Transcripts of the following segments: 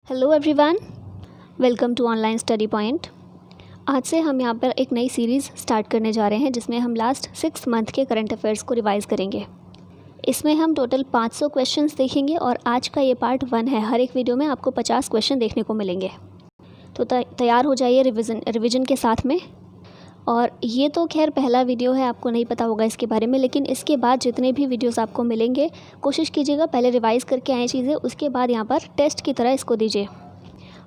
Hello everyone, welcome to online study point. आज से हम यहाँ पर एक नई सीरीज़ स्टार्ट करने जा रहे हैं जिसमें हम लास्ट 6 मंथ के करंट अफेयर्स को रिवाइज़ करेंगे। इसमें हम टोटल 500 क्वेश्चंस देखेंगे और आज का ये पार्ट 1 है। हर एक वीडियो में आपको 50 क्वेश्चन देखने को मिलेंगे। तो तैयार हो जाइए रिविज़न के साथ में। और ये तो खैर पहला वीडियो है, आपको नहीं पता होगा इसके बारे में, लेकिन इसके बाद जितने भी वीडियोस आपको मिलेंगे कोशिश कीजिएगा पहले रिवाइज़ करके आए चीज़ें, उसके बाद यहाँ पर टेस्ट की तरह इसको दीजिए।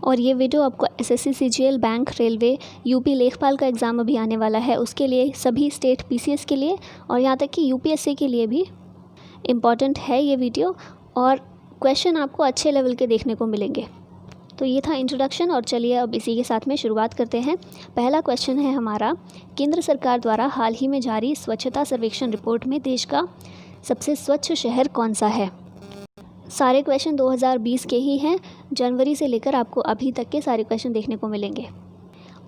और ये वीडियो आपको SSC, CGL, bank, railway, UP लेखपाल का एग्ज़ाम अभी आने वाला है उसके लिए, सभी स्टेट पीसीएस के लिए और यहाँ तक कि यूपीएससी के लिए भी इम्पॉर्टेंट है ये वीडियो। और क्वेश्चन आपको अच्छे लेवल के देखने को मिलेंगे। तो ये था इंट्रोडक्शन और चलिए अब इसी के साथ में शुरुआत करते हैं। पहला क्वेश्चन है हमारा, केंद्र सरकार द्वारा हाल ही में जारी स्वच्छता सर्वेक्षण रिपोर्ट में देश का सबसे स्वच्छ शहर कौन सा है। सारे क्वेश्चन 2020 के ही हैं, जनवरी से लेकर आपको अभी तक के सारे क्वेश्चन देखने को मिलेंगे।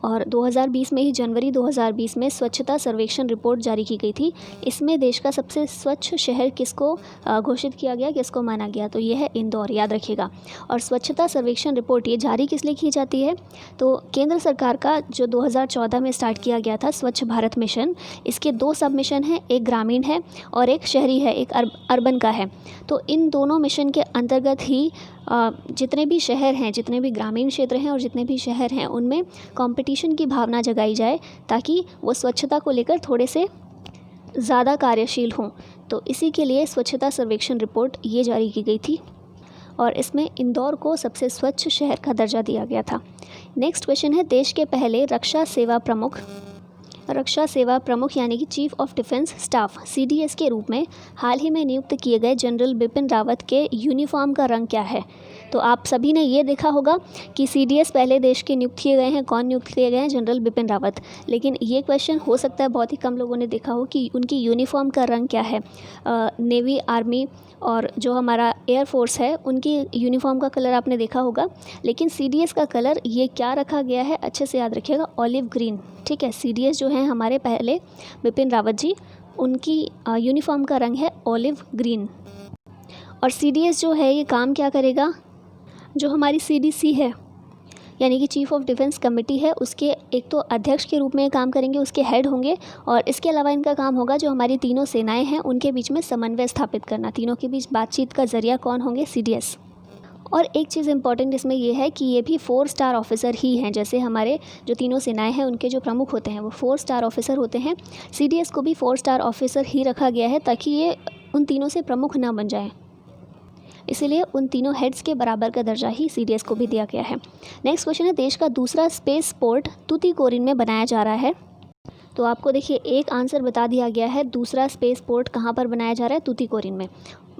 और 2020 में ही जनवरी 2020 में स्वच्छता सर्वेक्षण रिपोर्ट जारी की गई थी। इसमें देश का सबसे स्वच्छ शहर किसको घोषित किया गया, किसको माना गया, तो ये है इंदौर, याद रखिएगा। और स्वच्छता सर्वेक्षण रिपोर्ट ये जारी किस लिए की जाती है, तो केंद्र सरकार का जो 2014 में स्टार्ट किया गया था स्वच्छ भारत मिशन, इसके 2 सब मिशन हैं, एक ग्रामीण है और एक शहरी है, एक अर्बन का है। तो इन दोनों मिशन के अंतर्गत ही जितने भी शहर हैं, जितने भी ग्रामीण क्षेत्र हैं और जितने भी शहर हैं उनमें कंपटीशन की भावना जगाई जाए ताकि वो स्वच्छता को लेकर थोड़े से ज़्यादा कार्यशील हों। तो इसी के लिए स्वच्छता सर्वेक्षण रिपोर्ट ये जारी की गई थी और इसमें इंदौर को सबसे स्वच्छ शहर का दर्जा दिया गया था। नेक्स्ट क्वेश्चन है, देश के पहले रक्षा सेवा प्रमुख यानी कि chief of defence staff CDS के रूप में हाल ही में नियुक्त किए गए जनरल बिपिन रावत के यूनिफॉर्म का रंग क्या है। तो आप सभी ने ये देखा होगा कि सीडीएस पहले देश के नियुक्त किए गए हैं, कौन नियुक्त किए गए हैं, जनरल बिपिन रावत। लेकिन ये क्वेश्चन हो सकता है बहुत ही कम लोगों ने देखा हो कि उनकी यूनिफॉर्म का रंग क्या है। नेवी, आर्मी और जो हमारा एयरफोर्स है उनकी यूनिफॉर्म का कलर आपने देखा होगा, लेकिन सीडीएस का कलर ये क्या रखा गया है, अच्छे से याद रखिएगा, ऑलिव ग्रीन। ठीक है, सीडीएस जो हैं हमारे पहले बिपिन रावत जी, उनकी यूनिफॉर्म का रंग है ऑलिव ग्रीन। और सीडीएस जो है ये काम क्या करेगा, जो हमारी सीडीसी है यानी कि चीफ ऑफ डिफेंस कमेटी है, उसके एक तो अध्यक्ष के रूप में काम करेंगे, उसके हेड होंगे। और इसके अलावा इनका काम होगा जो हमारी तीनों सेनाएं हैं उनके बीच में समन्वय स्थापित करना, तीनों के बीच बातचीत का जरिया कौन होंगे, सीडीएस। और एक चीज़ इंपॉर्टेंट इसमें यह है कि ये भी 4 स्टार ऑफिसर ही हैं, जैसे हमारे जो तीनों सेनाएं हैं उनके जो प्रमुख होते हैं वो 4 स्टार ऑफिसर होते हैं। सीडीएस को भी 4 स्टार ऑफिसर ही रखा गया है ताकि ये उन तीनों से प्रमुख ना बन जाए, इसीलिए उन तीनों हेड्स के बराबर का दर्जा ही सीडीएस को भी दिया गया है। नेक्स्ट क्वेश्चन है, देश का दूसरा स्पेस पोर्ट तूतीकोरिन में बनाया जा रहा है। तो आपको देखिए एक आंसर बता दिया गया है, दूसरा स्पेस पोर्ट कहाँ पर बनाया जा रहा है, तूतीकोरिन में।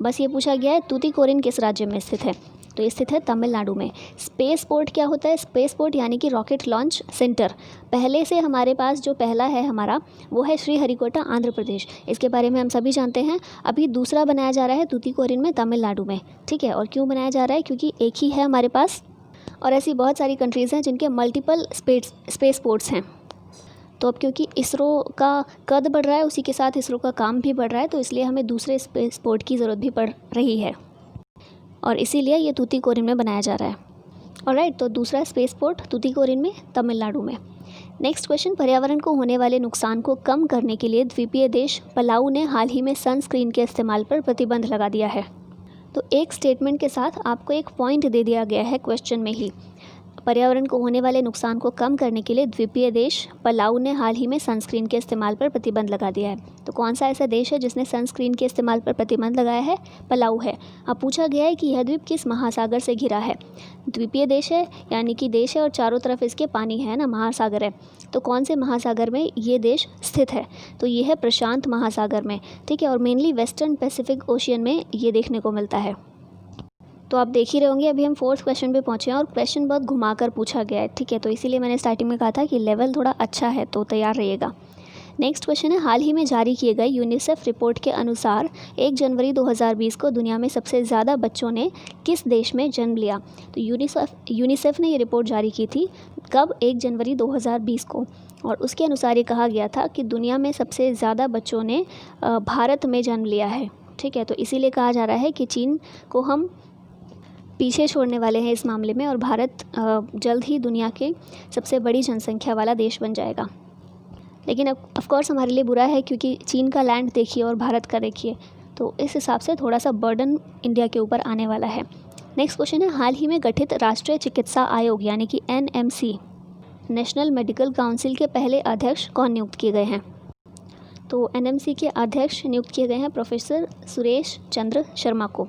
बस ये पूछा गया है तूतीकोरिन किस राज्य में स्थित है, तो ये स्थित है तमिलनाडु में। स्पेस पोर्ट क्या होता है, स्पेस पोर्ट यानी कि रॉकेट लॉन्च सेंटर। पहले से हमारे पास जो पहला है हमारा वो है श्रीहरिकोटा, आंध्र प्रदेश, इसके बारे में हम सभी जानते हैं। अभी दूसरा बनाया जा रहा है तूतीकोरिन में, तमिलनाडु में। ठीक है, और क्यों बनाया जा रहा है, क्योंकि एक ही है हमारे पास और ऐसी बहुत सारी कंट्रीज़ हैं जिनके मल्टीपल स्पेस पोर्ट्स हैं। तो अब क्योंकि इसरो का कद बढ़ रहा है उसी के साथ इसरो का काम भी बढ़ रहा है, तो इसलिए हमें दूसरे स्पेस पोर्ट की ज़रूरत भी पड़ रही है और इसीलिए ये तूतीकोरिन में बनाया जा रहा है। ऑलराइट, तो दूसरा स्पेस पोर्ट तूतीकोरिन में, तमिलनाडु में। नेक्स्ट क्वेश्चन, पर्यावरण को होने वाले नुकसान को कम करने के लिए द्वीपीय देश पलाऊ ने हाल ही में सनस्क्रीन के इस्तेमाल पर प्रतिबंध लगा दिया है। तो एक स्टेटमेंट के साथ आपको एक पॉइंट दे दिया गया है क्वेश्चन में ही, पर्यावरण को होने वाले नुकसान को कम करने के लिए द्वीपीय देश पलाऊ ने हाल ही में सनस्क्रीन के इस्तेमाल पर प्रतिबंध लगा दिया है। तो कौन सा ऐसा देश है जिसने सनस्क्रीन के इस्तेमाल पर प्रतिबंध लगाया है, पलाऊ है। अब पूछा गया है कि यह द्वीप किस महासागर से घिरा है। द्वीपीय देश है यानी कि देश है और चारों तरफ इसके पानी है ना, महासागर है। तो कौन से महासागर में ये देश स्थित है, तो ये है प्रशांत महासागर में। ठीक है, और मेनली वेस्टर्न पैसिफिक ओशियन में ये देखने को मिलता है। तो आप देख ही रहे होंगे अभी हम 4th क्वेश्चन पे पहुँचे हैं और क्वेश्चन बहुत घुमाकर पूछा गया है। ठीक है, तो इसीलिए मैंने स्टार्टिंग में कहा था कि लेवल थोड़ा अच्छा है, तो तैयार रहिएगा। नेक्स्ट क्वेश्चन है, हाल ही में जारी किए गए यूनिसेफ रिपोर्ट के अनुसार 1 जनवरी 2020 को दुनिया में सबसे ज़्यादा बच्चों ने किस देश में जन्म लिया। तो यूनिसेफ ने ये रिपोर्ट जारी की थी कब, 1 जनवरी 2020 को, और उसके अनुसार ये कहा गया था कि दुनिया में सबसे ज़्यादा बच्चों ने भारत में जन्म लिया है। ठीक है, तो इसीलिए कहा जा रहा है कि चीन को हम पीछे छोड़ने वाले हैं इस मामले में और भारत जल्द ही दुनिया के सबसे बड़ी जनसंख्या वाला देश बन जाएगा। लेकिन ऑफ कोर्स हमारे लिए बुरा है, क्योंकि चीन का लैंड देखिए और भारत का देखिए, तो इस हिसाब से थोड़ा सा बर्डन इंडिया के ऊपर आने वाला है। नेक्स्ट क्वेश्चन है, हाल ही में गठित राष्ट्रीय चिकित्सा आयोग यानी कि NMC नेशनल मेडिकल काउंसिल के पहले अध्यक्ष कौन नियुक्त किए गए हैं? तो NMC के अध्यक्ष नियुक्त किए गए हैं प्रोफेसर सुरेश चंद्र शर्मा को।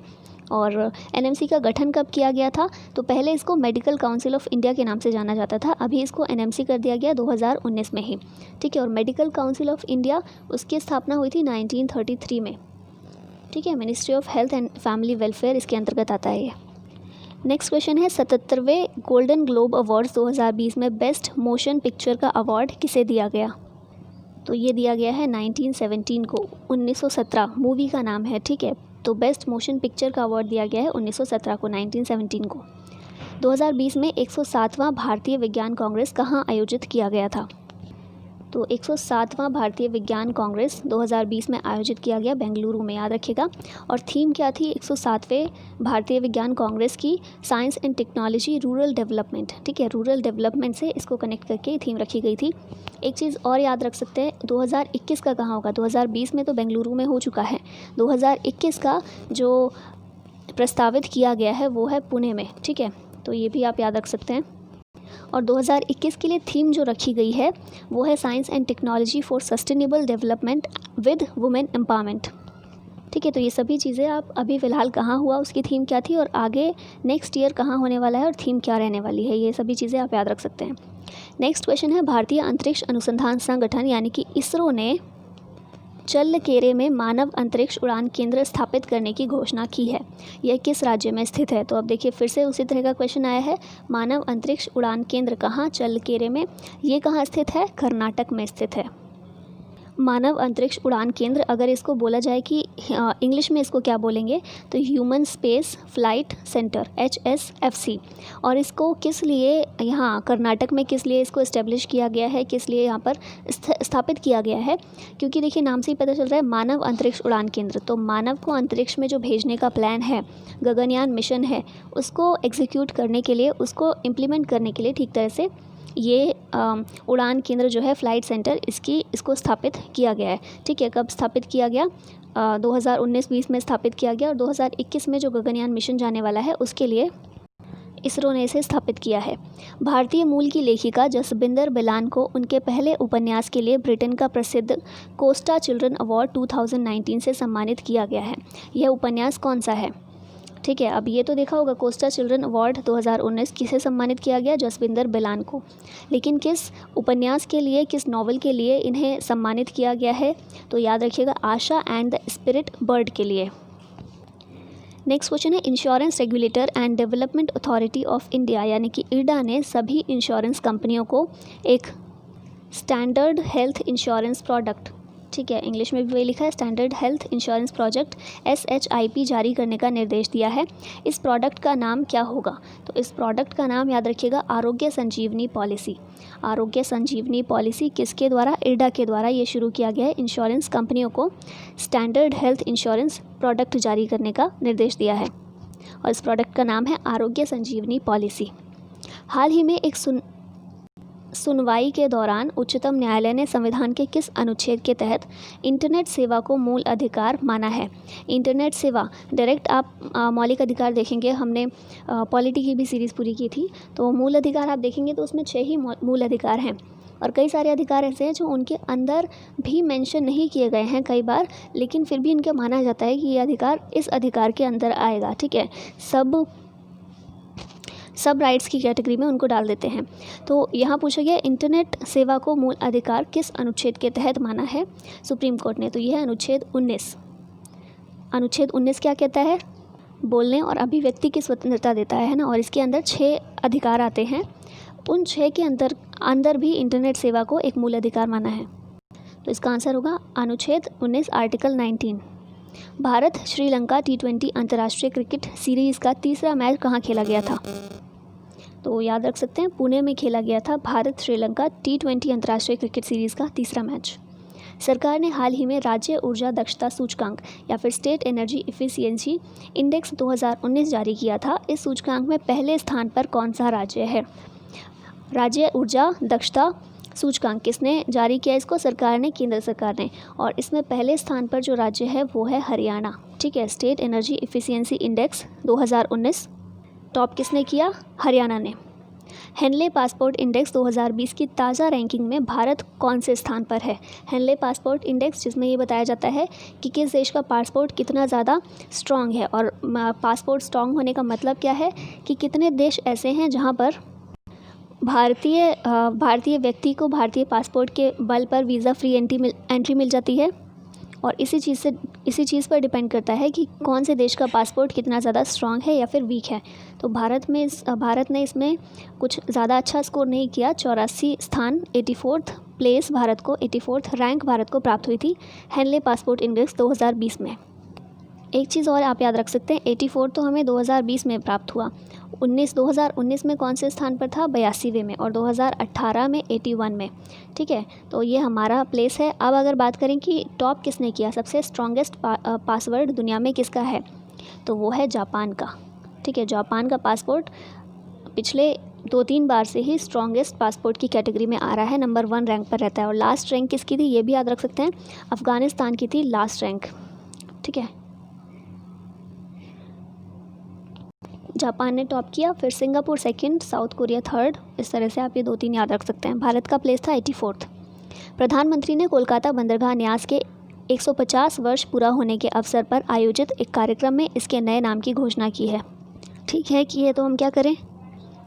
और NMC का गठन कब किया गया था? तो पहले इसको मेडिकल काउंसिल ऑफ इंडिया के नाम से जाना जाता था, अभी इसको NMC कर दिया गया 2019 में ही। ठीक है, और मेडिकल काउंसिल ऑफ इंडिया उसकी स्थापना हुई थी 1933 में। ठीक है, ministry of health and family welfare इसके अंतर्गत आता है ये। नेक्स्ट क्वेश्चन है, 77वें गोल्डन ग्लोब अवार्ड्स 2020 में बेस्ट मोशन पिक्चर का अवार्ड किसे दिया गया? तो ये दिया गया है 1917 को, 1917 मूवी का नाम है। ठीक है, तो बेस्ट मोशन पिक्चर का अवार्ड दिया गया है 1917 को, 1917 को। 2020 में 107वां भारतीय विज्ञान कांग्रेस कहाँ आयोजित किया गया था? तो 107वां भारतीय विज्ञान कांग्रेस 2020 में आयोजित किया गया बेंगलुरु में, याद रखिएगा। और थीम क्या थी 107वें भारतीय विज्ञान कांग्रेस की? Science and technology rural development. ठीक है, रूरल डेवलपमेंट से इसको कनेक्ट करके थीम रखी गई थी। एक चीज़ और याद रख सकते हैं, 2021 का कहाँ होगा? 2020 में तो बेंगलुरु में हो चुका है, 2021 का जो प्रस्तावित किया गया है वो है पुणे में। ठीक है, तो ये भी आप याद रख सकते हैं। और 2021 के लिए थीम जो रखी गई है वो है science and technology for sustainable development with women empowerment. ठीक है, तो ये सभी चीज़ें आप अभी फ़िलहाल कहाँ हुआ, उसकी थीम क्या थी, और आगे नेक्स्ट ईयर कहाँ होने वाला है और थीम क्या रहने वाली है, ये सभी चीज़ें आप याद रख सकते हैं। नेक्स्ट क्वेश्चन है, भारतीय अंतरिक्ष अनुसंधान संगठन यानी कि इसरो ने चल्लकेरे में मानव अंतरिक्ष उड़ान केंद्र स्थापित करने की घोषणा की है। यह किस राज्य में स्थित है? तो अब देखिए फिर से उसी तरह का क्वेश्चन आया है, मानव अंतरिक्ष उड़ान केंद्र कहाँ? चल्लकेरे में। ये कहाँ स्थित है? कर्नाटक में स्थित है। मानव अंतरिक्ष उड़ान केंद्र, अगर इसको बोला जाए कि इंग्लिश में इसको क्या बोलेंगे, तो human space flight centre, HSFC। और इसको किस लिए यहाँ कर्नाटक में किस लिए इसको इस्टेब्लिश किया गया है, किस लिए यहाँ पर स्थापित किया गया है? क्योंकि देखिए नाम से ही पता चल रहा है मानव अंतरिक्ष उड़ान केंद्र, तो मानव को अंतरिक्ष में जो भेजने का प्लान है, गगनयान मिशन है, उसको एग्जीक्यूट करने के लिए, उसको इम्प्लीमेंट करने के लिए ठीक तरह से ये उड़ान केंद्र जो है फ्लाइट सेंटर इसको स्थापित किया गया है। ठीक है, कब स्थापित किया गया? 2019-20 में स्थापित किया गया, और 2021 में जो गगनयान मिशन जाने वाला है उसके लिए इसरो ने इसे स्थापित किया है। भारतीय मूल की लेखिका जसबिंदर बिलान को उनके पहले उपन्यास के लिए ब्रिटेन का प्रसिद्ध कोस्टा चिल्ड्रन अवार्ड 2019 से सम्मानित किया गया है। यह उपन्यास कौन सा है? ठीक है, अब ये तो देखा होगा, कोस्टा चिल्ड्रन अवार्ड 2019 किसे सम्मानित किया गया? जसबिंदर बिलान को। लेकिन किस उपन्यास के लिए, किस नॉवल के लिए इन्हें सम्मानित किया गया है? तो याद रखिएगा, आशा एंड द स्पिरिट बर्ड के लिए। नेक्स्ट क्वेश्चन है, insurance regulator and development authority of India यानी कि IRDA ने सभी इंश्योरेंस कंपनियों को एक स्टैंडर्ड हेल्थ इंश्योरेंस प्रोडक्ट, ठीक है, इंग्लिश में भी वही लिखा है, standard health insurance project SHIP जारी करने का निर्देश दिया है। इस प्रोडक्ट का नाम क्या होगा? तो इस प्रोडक्ट का नाम याद रखिएगा, आरोग्य संजीवनी पॉलिसी। आरोग्य संजीवनी पॉलिसी किसके द्वारा? IRDA के द्वारा ये शुरू किया गया है। इंश्योरेंस कंपनियों को स्टैंडर्ड हेल्थ इंश्योरेंस प्रोडक्ट जारी करने का निर्देश दिया है और इस प्रोडक्ट का नाम है आरोग्य संजीवनी पॉलिसी। हाल ही में एक सुनवाई के दौरान उच्चतम न्यायालय ने संविधान के किस अनुच्छेद के तहत इंटरनेट सेवा को मूल अधिकार माना है? इंटरनेट सेवा डायरेक्ट आप मौलिक अधिकार देखेंगे, हमने पॉलिटी की भी सीरीज़ पूरी की थी, तो मूल अधिकार आप देखेंगे तो उसमें 6 ही मूल अधिकार हैं और कई सारे अधिकार ऐसे हैं जो उनके अंदर भी मेंशन नहीं किए गए हैं कई बार, लेकिन फिर भी इनका माना जाता है कि ये अधिकार इस अधिकार के अंदर आएगा। ठीक है, सब राइट्स की कैटेगरी में उनको डाल देते हैं। तो यहाँ पूछा गया इंटरनेट सेवा को मूल अधिकार किस अनुच्छेद के तहत माना है सुप्रीम कोर्ट ने? तो यह है अनुच्छेद 19। अनुच्छेद 19 क्या कहता है? बोलने और अभिव्यक्ति की स्वतंत्रता देता है ना, और इसके अंदर 6 अधिकार आते हैं। उन 6 के अंदर भी इंटरनेट सेवा को एक मूल अधिकार माना है। तो इसका आंसर होगा अनुच्छेद 19 आर्टिकल 19। भारत श्रीलंका T20 अंतर्राष्ट्रीय क्रिकेट सीरीज़ का तीसरा मैच कहाँ खेला गया था? तो याद रख सकते हैं, पुणे में खेला गया था भारत श्रीलंका T20 अंतर्राष्ट्रीय क्रिकेट सीरीज़ का तीसरा मैच। सरकार ने हाल ही में राज्य ऊर्जा दक्षता सूचकांक या फिर स्टेट एनर्जी इफिशियंसी इंडेक्स 2019 जारी किया था। इस सूचकांक में पहले स्थान पर कौन सा राज्य है? राज्य ऊर्जा दक्षता सूचकांक किसने जारी किया? इसको सरकार ने, केंद्र सरकार ने। और इसमें पहले स्थान पर जो राज्य है वो है हरियाणा। ठीक है, state energy efficiency index 2019 top किसने किया? हरियाणा ने। हेनले पासपोर्ट इंडेक्स 2020 की ताज़ा रैंकिंग में भारत कौन से स्थान पर है? हेनले पासपोर्ट इंडेक्स, जिसमें ये बताया जाता है कि किस देश का पासपोर्ट कितना ज़्यादा स्ट्रॉन्ग है। और पासपोर्ट स्ट्रॉन्ग होने का मतलब क्या है कि कितने देश ऐसे हैं जहाँ पर भारतीय व्यक्ति को भारतीय पासपोर्ट के बल पर वीज़ा फ्री एंट्री मिल जाती है। और इसी चीज़ पर डिपेंड करता है कि कौन से देश का पासपोर्ट कितना ज़्यादा स्ट्रांग है या फिर वीक है। तो भारत ने इसमें कुछ ज़्यादा अच्छा स्कोर नहीं किया। 84 स्थान, 84th प्लेस भारत को, 84th रैंक भारत को प्राप्त हुई थी हेनले पासपोर्ट इंडेक्स 2020 में। एक चीज़ और आप याद रख सकते हैं, 84 तो हमें 2020 में प्राप्त हुआ। 2019 में कौन से स्थान पर था? 82वें में। और 2018 में 81 में। ठीक है, तो ये हमारा प्लेस है। अब अगर बात करें कि टॉप किसने किया, सबसे स्ट्रॉन्गेस्ट पासवर्ड दुनिया में किसका है, तो वो है जापान का। ठीक है, जापान का पासपोर्ट पिछले 2-3 बार से ही स्ट्रॉन्गेस्ट पासपोर्ट की कैटेगरी में आ रहा है, नंबर 1 रैंक पर रहता है। और लास्ट रैंक किसकी थी ये भी याद रख सकते हैं, अफ़गानिस्तान की थी लास्ट रैंक। ठीक है, जापान ने टॉप किया, फिर Singapore second, south Korea third. इस तरह से आप ये 2-3 याद रख सकते हैं। भारत का प्लेस था 84th। प्रधानमंत्री ने कोलकाता बंदरगाह न्यास के 150 वर्ष पूरा होने के अवसर पर आयोजित एक कार्यक्रम में इसके नए नाम की घोषणा की है। ठीक है, कि ये तो हम क्या करें,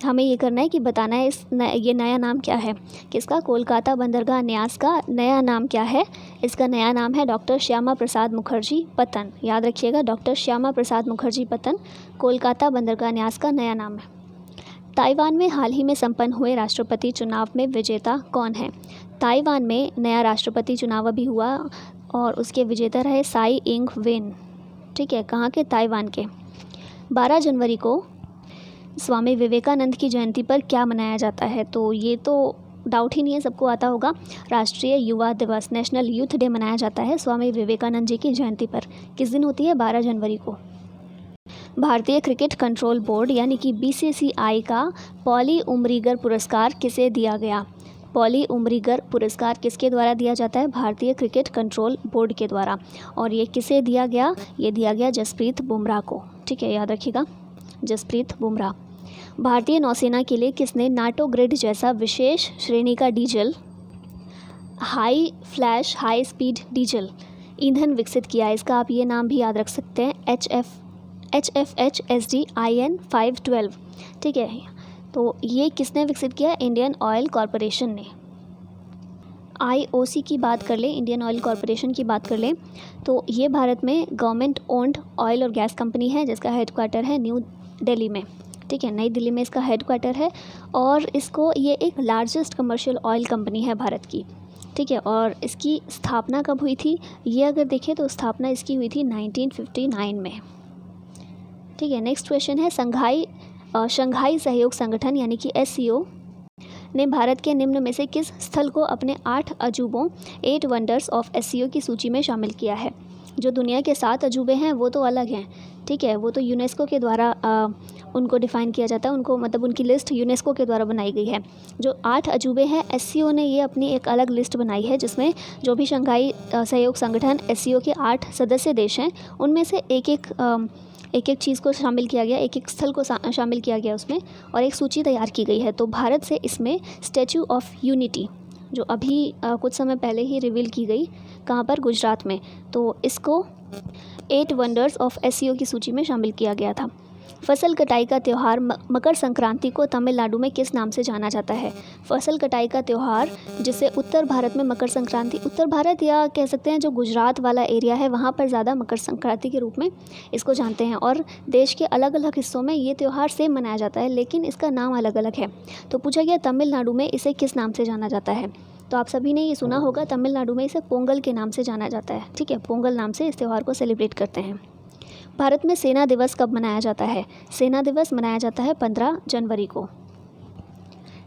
हमें ये करना है कि बताना है ये नया नाम क्या है किसका? कोलकाता बंदरगाह न्यास का नया नाम क्या है? इसका नया नाम है डॉक्टर श्यामा प्रसाद मुखर्जी पत्तन। याद रखिएगा, डॉक्टर श्यामा प्रसाद मुखर्जी पत्तन कोलकाता बंदरगाह न्यास का नया नाम है। ताइवान में हाल ही में संपन्न हुए राष्ट्रपति चुनाव में विजेता कौन है? ताइवान में नया राष्ट्रपति चुनाव अभी हुआ और उसके विजेता रहे साई इंग वेन। ठीक है, कहाँ के? ताइवान के। 12 जनवरी को स्वामी विवेकानंद की जयंती पर क्या मनाया जाता है? तो ये तो डाउट ही नहीं है, सबको आता होगा। राष्ट्रीय युवा दिवस, नेशनल यूथ डे मनाया जाता है स्वामी विवेकानंद जी की जयंती पर। किस दिन होती है? 12 जनवरी को। भारतीय क्रिकेट कंट्रोल बोर्ड यानी कि BCCI का पॉली उमरीगर पुरस्कार किसे दिया गया? पॉली उमरीगर पुरस्कार किसके द्वारा दिया जाता है? भारतीय क्रिकेट कंट्रोल बोर्ड के द्वारा। और ये किसे दिया गया? ये दिया गया जसप्रीत बुमराह को। ठीक है, याद रखिएगा, जसप्रीत बुमराह। भारतीय नौसेना के लिए किसने नाटो ग्रिड जैसा विशेष श्रेणी का diesel high flash high speed diesel ईंधन विकसित किया? इसका आप ये नाम भी याद रख सकते हैं, HFHSDIN 512। ठीक है, तो ये किसने विकसित किया? इंडियन ऑयल कॉरपोरेशन ने। IOC की बात कर लें, इंडियन ऑयल कॉरपोरेशन की बात कर लें, तो ये भारत में गवर्नमेंट ओन्ड ऑयल और गैस कंपनी है जिसका हेडक्वार्टर है न्यू दिल्ली में। ठीक है, नई दिल्ली में इसका हेडक्वार्टर है। और ये एक लार्जेस्ट कमर्शियल ऑयल कंपनी है भारत की। ठीक है, और इसकी स्थापना कब हुई थी? ये अगर देखें तो स्थापना इसकी हुई थी 1959 में। ठीक है, नेक्स्ट क्वेश्चन है, शंघाई सहयोग संगठन यानी कि SCO ने भारत के निम्न में से किस स्थल को अपने 8 अजूबों 8 वंडर्स ऑफ SCO की सूची में शामिल किया है? जो दुनिया के 7 अजूबे हैं वो तो अलग हैं। ठीक है, वो तो यूनेस्को के द्वारा उनको डिफ़ाइन किया जाता है, उनको मतलब उनकी लिस्ट यूनेस्को के द्वारा बनाई गई है। जो 8 अजूबे हैं, SCO ने ये अपनी एक अलग लिस्ट बनाई है जिसमें जो भी शंघाई सहयोग संगठन SCO के 8 सदस्य देश हैं उनमें से एक एक चीज़ को शामिल किया गया, एक स्थल को शामिल किया गया उसमें, और एक सूची तैयार की गई है। तो भारत से इसमें स्टैचू ऑफ यूनिटी जो अभी कुछ समय पहले ही रिवील की गई, कहाँ पर? गुजरात में। तो इसको 8 वंडर्स ऑफ SCO की सूची में शामिल किया गया था। फसल कटाई का त्यौहार मकर संक्रांति को तमिलनाडु में किस नाम से जाना जाता है? फसल कटाई का त्यौहार जिसे उत्तर भारत में मकर संक्रांति, उत्तर भारत या कह सकते हैं जो गुजरात वाला एरिया है वहाँ पर ज़्यादा मकर संक्रांति के रूप में इसको जानते हैं। और देश के अलग अलग हिस्सों में ये त्यौहार सेम मनाया जाता है लेकिन इसका नाम अलग अलग है। तो पूछा गया तमिलनाडु में इसे किस नाम से जाना जाता है? तो आप सभी ने ये सुना होगा, तमिलनाडु में इसे पोंगल के नाम से जाना जाता है। ठीक है, पोंगल नाम से इस त्यौहार को सेलिब्रेट करते हैं। भारत में सेना दिवस कब मनाया जाता है? सेना दिवस मनाया जाता है 15 जनवरी को।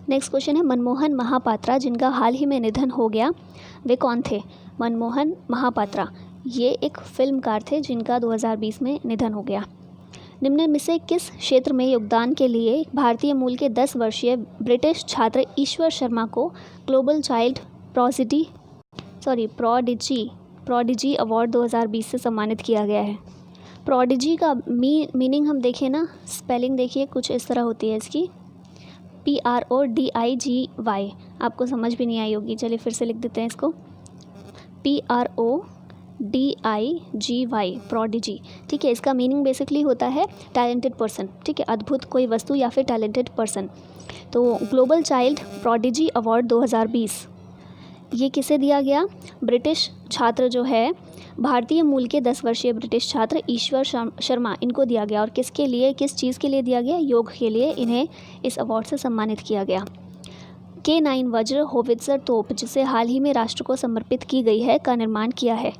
नेक्स्ट क्वेश्चन है, मनमोहन महापात्रा जिनका हाल ही में निधन हो गया वे कौन थे? मनमोहन महापात्रा, ये एक फिल्मकार थे जिनका 2020 में निधन हो गया। निम्न में से किस क्षेत्र में योगदान के लिए भारतीय मूल के 10 वर्षीय ब्रिटिश छात्र ईश्वर शर्मा को ग्लोबल चाइल्ड प्रोडिजी अवार्ड 2020 से सम्मानित किया गया है? प्रोडिजी का मीनिंग हम देखें ना, स्पेलिंग देखिए कुछ इस तरह होती है इसकी, PRODIGY। आपको समझ भी नहीं आई होगी, चलिए फिर से लिख देते हैं इसको, PRODIGY, प्रोडिजी। ठीक है, इसका मीनिंग बेसिकली होता है टैलेंटेड पर्सन। ठीक है, अद्भुत कोई वस्तु या फिर टैलेंटेड पर्सन। तो ग्लोबल चाइल्ड प्रोडिजी अवार्ड 2020 ये किसे दिया गया? ब्रिटिश छात्र जो है, भारतीय मूल के 10 वर्षीय ब्रिटिश छात्र ईश्वर शर्मा, इनको दिया गया। और किसके लिए, किस चीज़ के लिए दिया गया? योग के लिए इन्हें इस अवार्ड से सम्मानित किया गया। K9 वज्र होवित्ज़र तोप, जिसे हाल ही में राष्ट्र को समर्पित की गई है, का निर्माण किया है?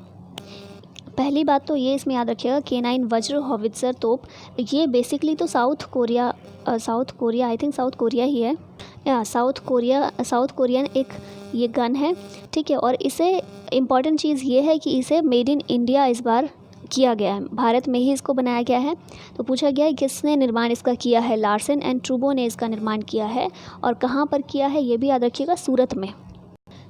पहली बात तो ये इसमें याद रखिएगा, K9 वज्र होवित्ज़र तोप ये बेसिकली तो South Korea I think South Korea ही है, या साउथ कोरियन एक ये गन है। ठीक है, और इसे इम्पॉर्टेंट चीज़ ये है कि इसे मेड इन इंडिया इस बार किया गया है, भारत में ही इसको बनाया गया है। तो पूछा गया है किसने निर्माण इसका किया है? लार्सन एंड ट्रूबो ने इसका निर्माण किया है। और कहाँ पर किया है ये भी याद रखिएगा, सूरत में।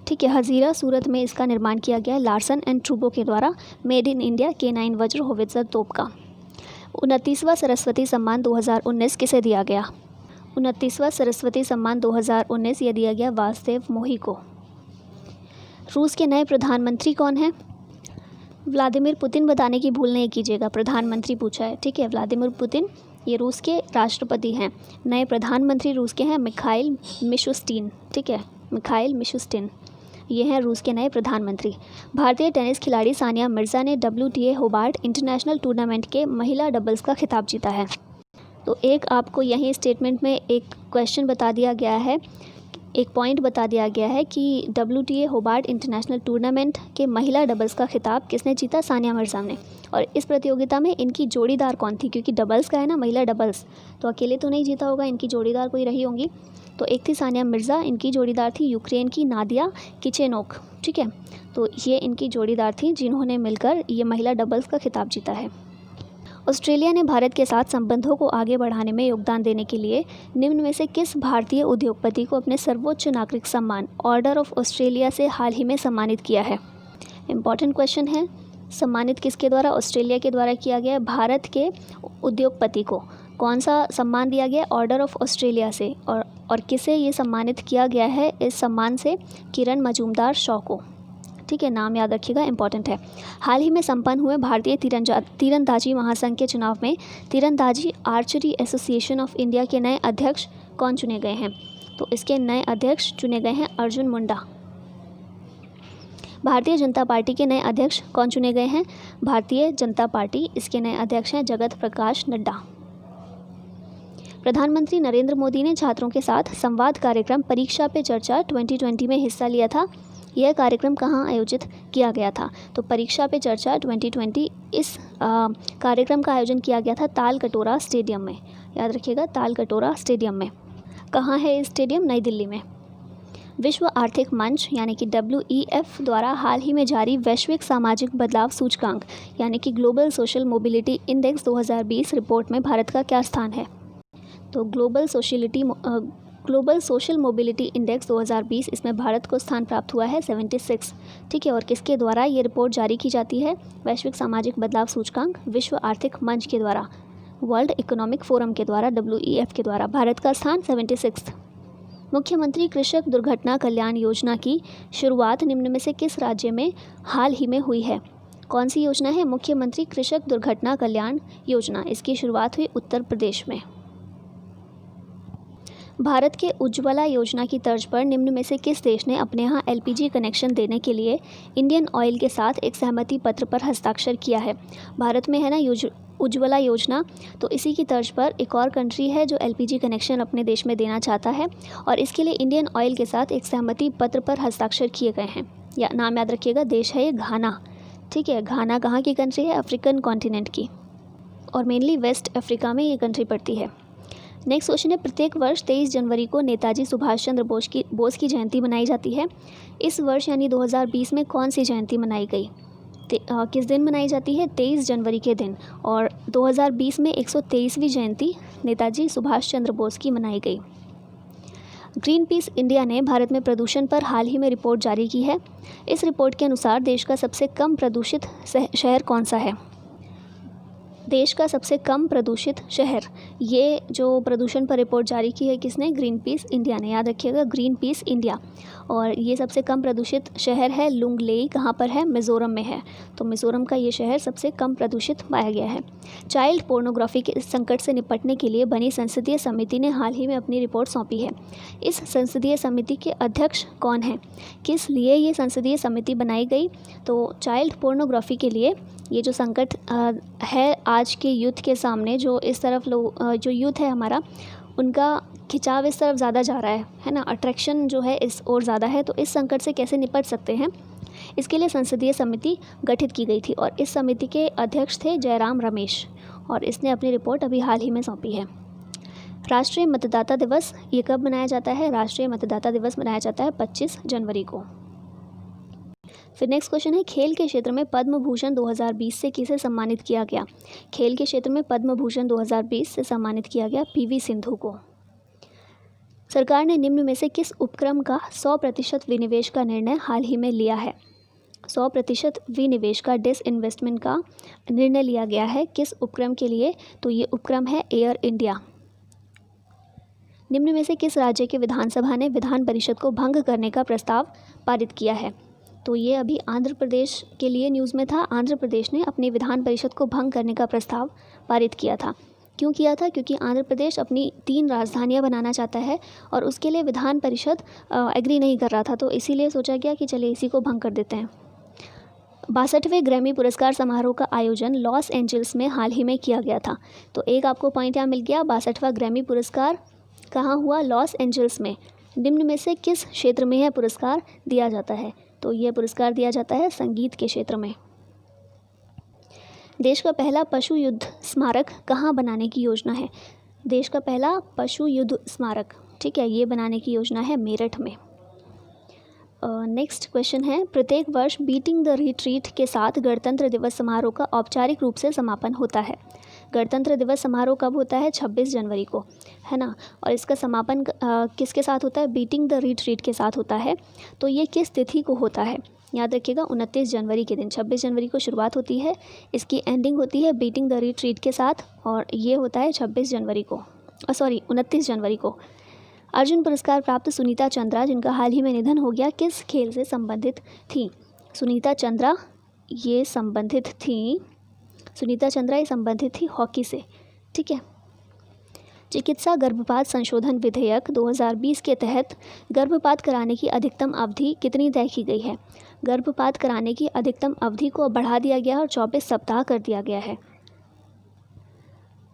ठीक है, हज़ीरा सूरत में इसका निर्माण किया गया है लार्सन एंड ट्रूबो के द्वारा। मेड इन इंडिया K9 वज्र होवित्ज़र तोप का। 29वां सरस्वती सम्मान 2019 किसे दिया गया? 29वां सरस्वती सम्मान 2019 ये दिया गया वासुदेव मोही को। रूस के नए प्रधानमंत्री कौन हैं? व्लादिमीर पुतिन बताने की भूल नहीं कीजिएगा, प्रधानमंत्री पूछा है। ठीक है, व्लादिमीर पुतिन ये रूस के राष्ट्रपति हैं। नए प्रधानमंत्री रूस के हैं मिखाइल मिशुस्टिन। ठीक है, मिखाइल मिशुस्टिन ये हैं रूस के नए प्रधानमंत्री। भारतीय टेनिस खिलाड़ी सानिया मिर्ज़ा ने WTA होबार्ट इंटरनेशनल टूर्नामेंट के महिला डबल्स का खिताब जीता है। तो एक आपको यहीं स्टेटमेंट में एक क्वेश्चन बता दिया गया है, एक पॉइंट बता दिया गया है कि WTA होबार्ट इंटरनेशनल टूर्नामेंट के महिला डबल्स का खिताब किसने जीता? सानिया मिर्ज़ा ने। और इस प्रतियोगिता में इनकी जोड़ीदार कौन थी? क्योंकि डबल्स का है ना, महिला डबल्स, तो अकेले तो नहीं जीता होगा, इनकी जोड़ीदार कोई रही होंगी। तो एक थी सानिया मिर्ज़ा, इनकी जोड़ीदार थी यूक्रेन की नादिया किचेनोक। ठीक है, तो ये इनकी जोड़ीदार थी जिन्होंने मिलकर ये महिला डबल्स का खिताब जीता है। ऑस्ट्रेलिया ने भारत के साथ संबंधों को आगे बढ़ाने में योगदान देने के लिए निम्न में से किस भारतीय उद्योगपति को अपने सर्वोच्च नागरिक सम्मान ऑर्डर ऑफ ऑस्ट्रेलिया से हाल ही में सम्मानित किया है? इम्पॉर्टेंट क्वेश्चन है। सम्मानित किसके द्वारा? ऑस्ट्रेलिया के द्वारा किया गया है। भारत के उद्योगपति को कौन सा सम्मान दिया गया? ऑर्डर ऑफ ऑस्ट्रेलिया से। और किसे ये सम्मानित किया गया है इस सम्मान से? किरण मजूमदार शॉ को। ठीक है, नाम याद रखिएगा, इंपॉर्टेंट है। हाल ही में संपन्न हुए भारतीय तीरंदाजी महासंघ के चुनाव में तीरंदाजी आर्चरी एसोसिएशन ऑफ इंडिया के नए अध्यक्ष कौन चुने गए हैं? तो इसके नए अध्यक्ष चुने गए हैं अर्जुन मुंडा। भारतीय जनता पार्टी के नए अध्यक्ष कौन चुने गए हैं? भारतीय जनता पार्टी, इसके नए अध्यक्ष हैं जगत प्रकाश नड्डा। प्रधानमंत्री नरेंद्र मोदी ने छात्रों के साथ संवाद कार्यक्रम परीक्षा पे चर्चा 2020 में हिस्सा लिया था। यह कार्यक्रम कहाँ आयोजित किया गया था? तो परीक्षा पे चर्चा 2020 इस कार्यक्रम का आयोजन किया गया था तालकटोरा स्टेडियम में। याद रखिएगा, तालकटोरा स्टेडियम में। कहाँ है ये स्टेडियम? नई दिल्ली में। विश्व आर्थिक मंच यानी कि WEF द्वारा हाल ही में जारी वैश्विक सामाजिक बदलाव सूचकांक यानी कि global social mobility index 2020 report में भारत का क्या स्थान है? तो ग्लोबल सोशल मोबिलिटी इंडेक्स 2020 इसमें भारत को स्थान प्राप्त हुआ है 76। ठीक है, और किसके द्वारा ये रिपोर्ट जारी की जाती है? वैश्विक सामाजिक बदलाव सूचकांक विश्व आर्थिक मंच के द्वारा, वर्ल्ड इकोनॉमिक फोरम के द्वारा, WEF के द्वारा। भारत का स्थान 76। मुख्यमंत्री कृषक दुर्घटना कल्याण योजना की शुरुआत निम्न में से किस राज्य में हाल ही में हुई है? कौन सी योजना है? मुख्यमंत्री कृषक दुर्घटना कल्याण योजना, इसकी शुरुआत हुई उत्तर प्रदेश में। भारत के उज्ज्वला योजना की तर्ज पर निम्न में से किस देश ने अपने यहाँ LPG कनेक्शन देने के लिए इंडियन ऑयल के साथ एक सहमति पत्र पर हस्ताक्षर किया है? भारत में है ना उज्ज्वला योजना, तो इसी की तर्ज पर एक और कंट्री है जो LPG कनेक्शन अपने देश में देना चाहता है और इसके लिए इंडियन ऑयल के साथ एक सहमति पत्र पर हस्ताक्षर किए गए हैं। या नाम याद रखिएगा, देश है ये घाना। ठीक है, घाना कहाँ की कंट्री है? अफ्रीकन कॉन्टिनेंट की, और मेनली वेस्ट अफ्रीका में ये कंट्री पड़ती है। नेक्स्ट क्वेश्चन है, प्रत्येक वर्ष 23 जनवरी को नेताजी सुभाष चंद्र बोस की जयंती मनाई जाती है। इस वर्ष यानी 2020 में कौन सी जयंती मनाई गई? किस दिन मनाई जाती है? 23 जनवरी के दिन। और 2020 में 123वीं जयंती नेताजी सुभाष चंद्र बोस की मनाई गई। ग्रीन पीस इंडिया ने भारत में प्रदूषण पर हाल ही में रिपोर्ट जारी की है। इस रिपोर्ट के अनुसार देश का सबसे कम प्रदूषित शहर कौन सा है? देश का सबसे कम प्रदूषित शहर, ये जो प्रदूषण पर रिपोर्ट जारी की है किसने? ग्रीन पीस इंडिया ने। याद रखिएगा, ग्रीन पीस इंडिया। और ये सबसे कम प्रदूषित शहर है लुंगलेई। कहाँ पर है? मिज़ोरम में है। तो मिज़ोरम का ये शहर सबसे कम प्रदूषित पाया गया है। चाइल्ड पोर्नोग्राफी के इस संकट से निपटने के लिए बनी संसदीय समिति ने हाल ही में अपनी रिपोर्ट सौंपी है। इस संसदीय समिति के अध्यक्ष कौन हैं? किस लिए ये संसदीय समिति बनाई गई? तो चाइल्ड पोर्नोग्राफी के लिए ये जो संकट है आज के यूथ के सामने, जो इस तरफ जो यूथ है हमारा, उनका खिंचाव इस तरफ ज़्यादा जा रहा है ना, अट्रैक्शन जो है इस ओर ज़्यादा है। तो इस संकट से कैसे निपट सकते हैं, इसके लिए संसदीय समिति गठित की गई थी और इस समिति के अध्यक्ष थे जयराम रमेश और इसने अपनी रिपोर्ट अभी हाल ही में सौंपी है। राष्ट्रीय मतदाता दिवस ये कब मनाया जाता है? राष्ट्रीय मतदाता दिवस मनाया जाता है 25 जनवरी को। फिर नेक्स्ट क्वेश्चन है, खेल के क्षेत्र में पद्म भूषण 2020 से किसे सम्मानित किया गया? खेल के क्षेत्र में पद्म भूषण 2020 से सम्मानित किया गया पीवी सिंधु को। सरकार ने निम्न में से किस उपक्रम का 100% विनिवेश का निर्णय हाल ही में लिया है? 100% विनिवेश का डिसइन्वेस्टमेंट का निर्णय लिया गया है किस उपक्रम के लिए? तो ये उपक्रम है एयर इंडिया। निम्न में से किस राज्य के विधानसभा ने विधान परिषद को भंग करने का प्रस्ताव पारित किया है? तो ये अभी आंध्र प्रदेश के लिए न्यूज़ में था। आंध्र प्रदेश ने अपनी विधान परिषद को भंग करने का प्रस्ताव पारित किया था। क्यों किया था? क्योंकि आंध्र प्रदेश अपनी 3 राजधानियां बनाना चाहता है और उसके लिए विधान परिषद एग्री नहीं कर रहा था, तो इसीलिए सोचा गया कि चलिए इसी को भंग कर देते हैं। 62वें ग्रैमी पुरस्कार समारोह का आयोजन लॉस एंजल्स में हाल ही में किया गया था। तो एक आपको पॉइंट यहाँ मिल गया। 62वां ग्रैमी पुरस्कार कहाँ हुआ? लॉस एंजल्स में। निम्न में से किस क्षेत्र में यह पुरस्कार दिया जाता है? तो यह पुरस्कार दिया जाता है संगीत के क्षेत्र में। देश का पहला पशु युद्ध स्मारक कहाँ बनाने की योजना है? देश का पहला पशु युद्ध स्मारक, ठीक है, ये बनाने की योजना है मेरठ में। नेक्स्ट क्वेश्चन है, प्रत्येक वर्ष बीटिंग द रिट्रीट के साथ गणतंत्र दिवस समारोह का औपचारिक रूप से समापन होता है। गणतंत्र दिवस समारोह कब होता है? 26 जनवरी को, है ना। और इसका समापन किसके साथ होता है? बीटिंग द रिट्रीट के साथ होता है। तो ये किस तिथि को होता है? याद रखिएगा, 29 जनवरी के दिन। 26 जनवरी को शुरुआत होती है, इसकी एंडिंग होती है बीटिंग द रिट्रीट के साथ और ये होता है 26 जनवरी को, 29 जनवरी को। अर्जुन पुरस्कार प्राप्त सुनीता चंद्रा, जिनका हाल ही में निधन हो गया, किस खेल से संबंधित थी? सुनीता चंद्रा ये संबंधित थी हॉकी से, ठीक है। चिकित्सा गर्भपात संशोधन विधेयक 2020 के तहत गर्भपात कराने की अधिकतम अवधि कितनी तय की गई है? गर्भपात कराने की अधिकतम अवधि को बढ़ा दिया गया और 24 सप्ताह कर दिया गया है।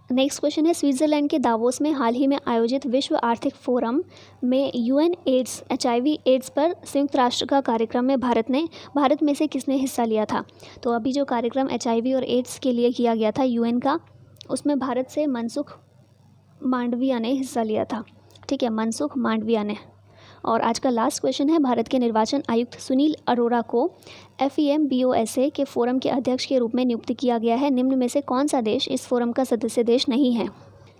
नेक्स्ट क्वेश्चन है, स्विट्ज़रलैंड के दावोस में हाल ही में आयोजित विश्व आर्थिक फोरम में यूएन एड्स HIV एड्स पर संयुक्त राष्ट्र का कार्यक्रम में भारत में से किसने हिस्सा लिया था? तो अभी जो कार्यक्रम HIV और एड्स के लिए किया गया था UN का, उसमें भारत से मनसुख मांडविया ने हिस्सा लिया था, ठीक है, मनसुख मांडविया ने। और आज का लास्ट क्वेश्चन है, भारत के निर्वाचन आयुक्त सुनील अरोड़ा को FEMBOSA के फोरम के अध्यक्ष के रूप में नियुक्त किया गया है। निम्न में से कौन सा देश इस फोरम का सदस्य देश नहीं है?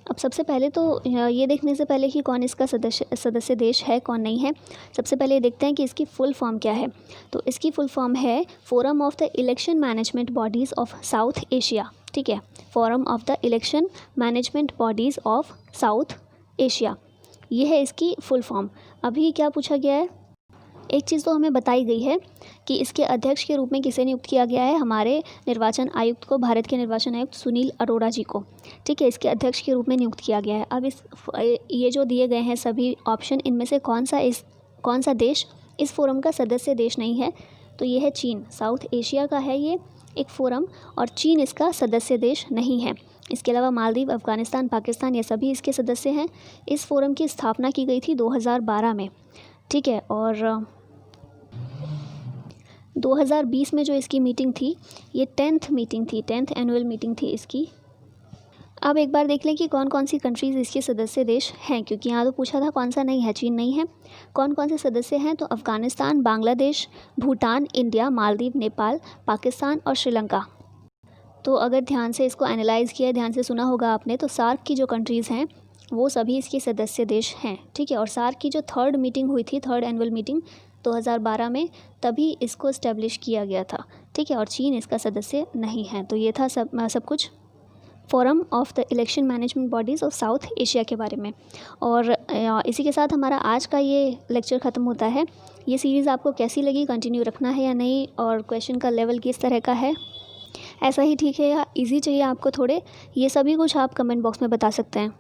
अब सबसे पहले तो ये देखने से पहले कि कौन इसका सदस्य देश है कौन नहीं है, सबसे पहले ये देखते हैं कि इसकी फुल फॉर्म क्या है। तो इसकी फुल फॉर्म है forum of the election management bodies of south Asia, ठीक है, forum of the election management bodies of south Asia, ये है इसकी फुल फॉर्म। अभी क्या पूछा गया है? एक चीज़ तो हमें बताई गई है कि इसके अध्यक्ष के रूप में किसे नियुक्त किया गया है? हमारे निर्वाचन आयुक्त को, भारत के निर्वाचन आयुक्त सुनील अरोड़ा जी को, ठीक है, इसके अध्यक्ष के रूप में नियुक्त किया गया है। अब ये जो दिए गए हैं सभी ऑप्शन, इनमें से कौन सा देश इस फोरम का सदस्य देश नहीं है? तो ये है चीन। साउथ एशिया का है ये एक फोरम और चीन इसका सदस्य देश नहीं है। इसके अलावा मालदीव, अफ़गानिस्तान, पाकिस्तान, ये सभी इसके सदस्य हैं। इस फोरम की स्थापना की गई थी 2012 में, ठीक है। और 2020 में जो इसकी मीटिंग थी, ये 10th मीटिंग थी, 10th एनुअल मीटिंग थी इसकी। अब एक बार देख लें कि कौन कौन सी कंट्रीज़ इसके सदस्य देश हैं, क्योंकि यहाँ तो पूछा था कौन सा नहीं है, चीन नहीं है। कौन कौन से सदस्य हैं, तो अफ़गानिस्तान, बांग्लादेश, भूटान, इंडिया, मालदीव, नेपाल, पाकिस्तान और श्रीलंका। तो अगर ध्यान से इसको एनालाइज़ किया, ध्यान से सुना होगा आपने, तो सार्क की जो कंट्रीज़ हैं वो सभी इसके सदस्य देश हैं, ठीक है। और सार्क की जो थर्ड मीटिंग हुई थी, थर्ड एनुअल मीटिंग 2012 में, तभी इसको इस्टेब्लिश किया गया था, ठीक है। और चीन इसका सदस्य नहीं है। तो ये था सब कुछ forum of the election management bodies of south Asia के बारे में। और इसी के साथ हमारा आज का ये लेक्चर ख़त्म होता है। ये सीरीज़ आपको कैसी लगी, कंटिन्यू रखना है या नहीं, और क्वेश्चन का लेवल किस तरह का है, ऐसा ही ठीक है या इजी चाहिए आपको थोड़े, ये सभी कुछ आप कमेंट बॉक्स में बता सकते हैं।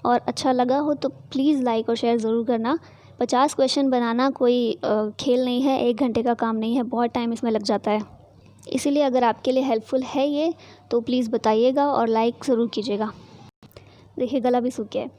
और अच्छा लगा हो तो प्लीज़ लाइक और शेयर ज़रूर करना। 50 क्वेश्चन बनाना कोई खेल नहीं है, 1 घंटे का काम नहीं है, बहुत टाइम इसमें लग जाता है। इसीलिए अगर आपके लिए हेल्पफुल है ये तो प्लीज़ बताइएगा और लाइक ज़रूर कीजिएगा। देखिए गला भी सूख गया है।